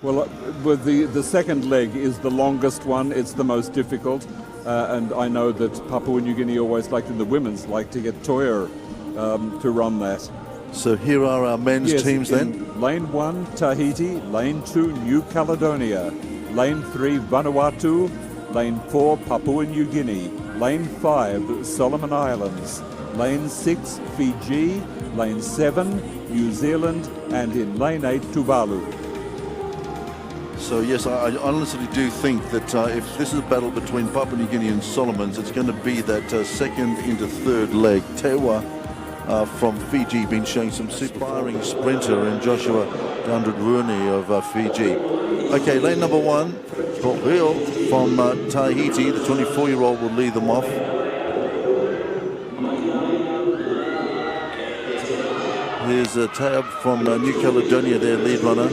Well, with the second leg is the longest one. It's the most difficult, and I know that Papua New Guinea always liked, in the women's, like to get Toyer to run that. So here are our men's teams then. Lane 1, Tahiti. Lane 2, New Caledonia. Lane 3, Vanuatu. Lane 4, Papua New Guinea. Lane 5, Solomon Islands. Lane 6, Fiji. Lane 7, New Zealand. And in Lane 8, Tuvalu. So yes, I honestly do think that if this is a battle between Papua New Guinea and Solomons, it's going to be that second into third leg. Tewa from Fiji been showing some inspiring sprinter, and Joshua Dandradruni of Fiji. Okay, lane number 1, Hill from Tahiti. The 24-year-old will lead them off. Here's Tab from New Caledonia, their lead runner.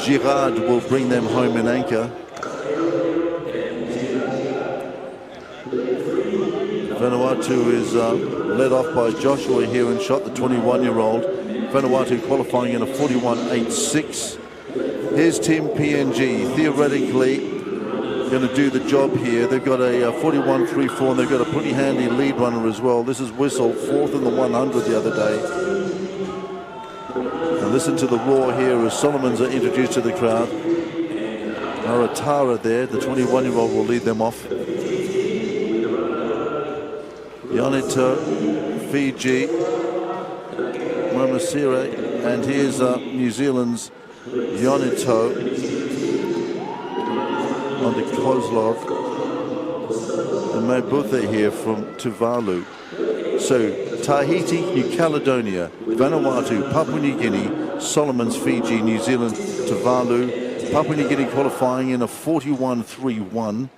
Girard will bring them home in anchor. Vanuatu is led off by Joshua here and shot, the 21-year-old. Vanuatu qualifying in a 41.86. Here's Team PNG, theoretically going to do the job here. They've got a 41.34 and they've got a pretty handy lead runner as well. This is Whistle, 4th in the 100 the other day. And listen to the roar here as Solomons are introduced to the crowd. Aratara there, the 21-year-old will lead them off. Yonito, Fiji, Momasire, and here's New Zealand's Yonito on the Kozlov, and Mabuthe here from Tuvalu. So Tahiti, New Caledonia, Vanuatu, Papua New Guinea, Solomons, Fiji, New Zealand, Tuvalu. Papua New Guinea qualifying in a 41.31.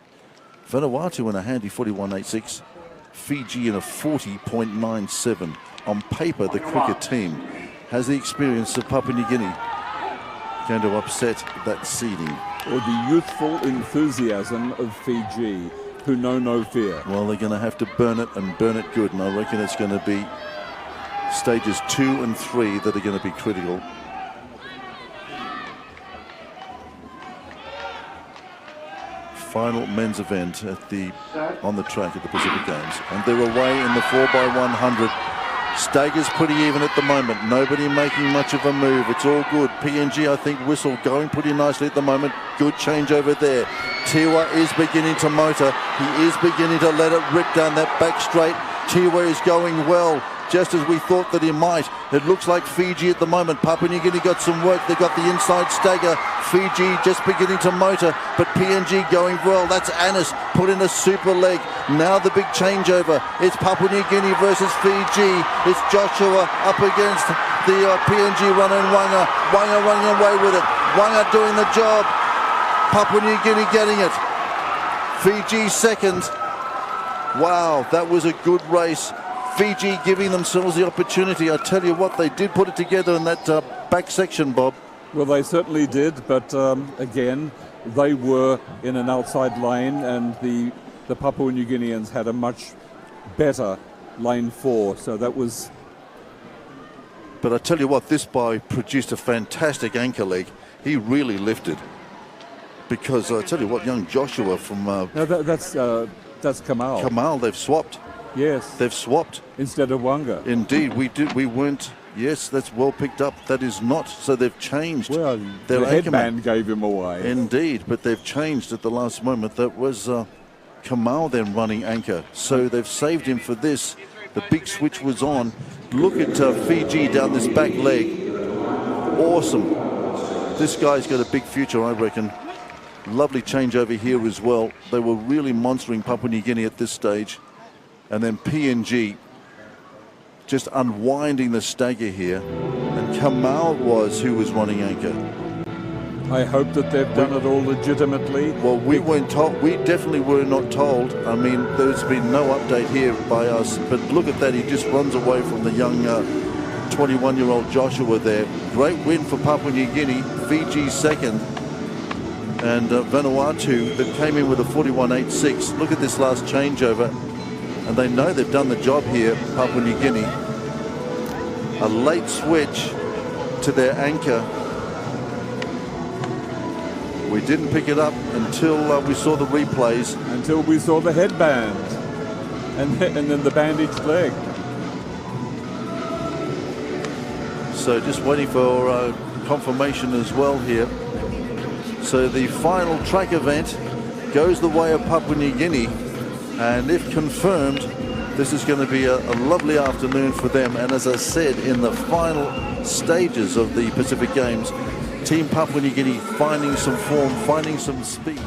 Vanuatu in a handy 41.86. Fiji in a 40.97. On paper, the quicker team has the experience of Papua New Guinea. Going to upset that seeding. Or the youthful enthusiasm of Fiji, who know no fear. Well, they're going to have to burn it and burn it good, and I reckon it's going to be stages 2 and 3 that are going to be critical. Final men's event on the track at the Pacific Games, and they're away in the 4x100. Staggers pretty even at the moment. Nobody making much of a move. It's all good. PNG, I think, Whistle going pretty nicely at the moment. Good change over there. Tiwa is beginning to motor. He is beginning to let it rip down that back straight. Tiwa is going well, just as we thought that he might. It looks like Fiji at the moment. Papua New Guinea got some work. They got the inside stagger. Fiji just beginning to motor, but PNG going well. That's Anis put in a super leg. Now the big changeover. It's Papua New Guinea versus Fiji. It's Joshua up against the PNG runner and Wanga. Wanga running away with it. Wanga doing the job. Papua New Guinea getting it. Fiji second. Wow, that was a good race. Fiji giving themselves the opportunity. I tell you what, they did put it together in that back section, Bob. Well, they certainly did, but again, they were in an outside lane, and the Papua New Guineans had a much better lane 4, so that was... But I tell you what, this boy produced a fantastic anchor leg. He really lifted. Because I tell you what, young Joshua from... No, that's Kamal. Kamal, they've swapped. Yes. They've swapped. Instead of Wanga. Indeed, we weren't... Yes, that's well picked up. That is not. So they've changed. Well, their the headband gave him away. Indeed, but they've changed at the last moment. That was Kamal then running anchor. So they've saved him for this. The big switch was on. Look at Fiji down this back leg. Awesome. This guy's got a big future, I reckon. Lovely change over here as well. They were really monstering Papua New Guinea at this stage. And then PNG just unwinding the stagger here, and Kamal who was running anchor. I hope that they've done it all legitimately. Well, we weren't told. We definitely were not told. I mean, there's been no update here by us, but look at that. He just runs away from the young 21-year-old Joshua there. Great win for Papua New Guinea. Fiji second, and Vanuatu that came in with a 41.86. Look at this last changeover. And they know they've done the job here, Papua New Guinea. A late switch to their anchor. We didn't pick it up until we saw the replays. Until we saw the headband and then the bandaged leg. So just waiting for confirmation as well here. So the final track event goes the way of Papua New Guinea, and if confirmed, this is going to be a lovely afternoon for them. And as I said, in the final stages of the Pacific Games, Team Papua New Guinea finding some form, finding some speed.